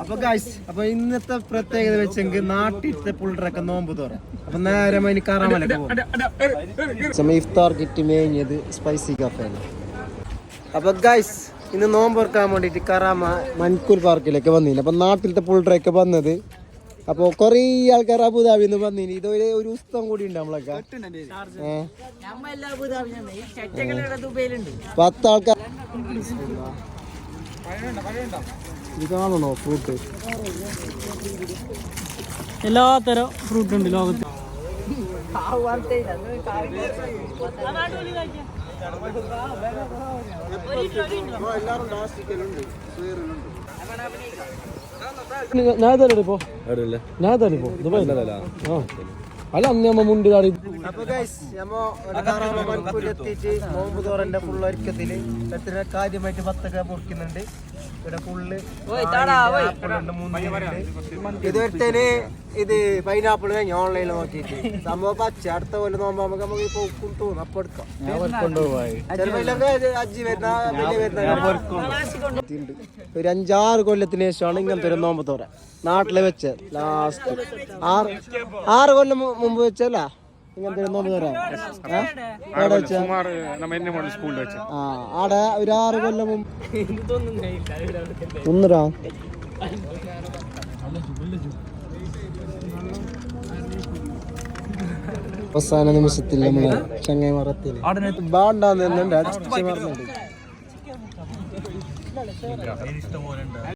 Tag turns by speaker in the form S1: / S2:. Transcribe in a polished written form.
S1: അപ്പൊ ഗൈസ് അപ്പൊ ഇന്നത്തെ പ്രത്യേകത വെച്ചെങ്കിൽ നാട്ടിലത്തെ പുള്ളറൊക്കെ നോമ്പ് തുറ അപ്പൊ നേരെ അതിന് കറാമലൊക്കെ പോകും. ഇഫ്താർ കിറ്റ് മേഞ്ഞത് സ്പൈസി കഫേന്ന്. അപ്പൊ ഗൈസ് ഇന്ന് നോമ്പ് തുറക്കാൻ വേണ്ടിട്ട് കറാമ മൻകൂർ പാർക്കിലേക്ക് വന്നില്ല. അപ്പൊ നാട്ടിലത്തെ പുള്ളറൊക്കെ വന്നത്. അപ്പൊ കൊറേ ആൾക്കാർ അബുദാബിന്ന് വന്നിന്. ഇതൊരു ഒരു ഉസ്തം കൂടി ഉണ്ട് നമ്മളൊക്കെ. 10 ആൾക്കാർ. ഇത് കാണണോ ഫ്രൂട്ട്?
S2: എല്ലാത്തരം ഫ്രൂട്ട് ഉണ്ട് ലോകത്ത്. അല്ല അന്ന് നമ്മ മുണ്ട് കാടി. അപ്പൊ എത്തിയിട്ട് നോമ്പ് തോറന്റെ ഫുള്ള് ഒരുക്കത്തില് എത്ര കാര്യമായിട്ട് 10 പൊറിക്കുന്നുണ്ട്. ഇവിടെ ഫുള്ള് ഇതുവരത്തേന് ഇത് പൈനാപ്പിൾ കഴിഞ്ഞു ഓൺലൈനിൽ നോക്കിയിട്ട് സംഭവം പച്ച. അടുത്ത പോലെ നോമ്പോ നമുക്ക് തോന്നും അപ്പൊ എടുക്കാം. അജ്ജി വരുന്ന വലിയ വരുന്ന ഒരു 5-6 കൊല്ലത്തിന് ശേഷമാണ് ഇങ്ങനത്തെ ഒരു നോമ്പ് തോറ നാട്ടില് വെച്ചത്. ലാസ്റ്റ് 6 കൊല്ലം മുമ്പ് വെച്ചല്ല ഇങ്ങനത്തെ ഒരു നോമ്പ് തോറ. ആടെ ഒരു 6 കൊല്ലം മുമ്പ് ഒന്നരാ അവസാന നിമിഷത്തിൽ നമ്മള് ചങ്ങായി മറത്തിൽ ബാണ്ടാന്ന് അടിച്ചു മറന്നുണ്ട്.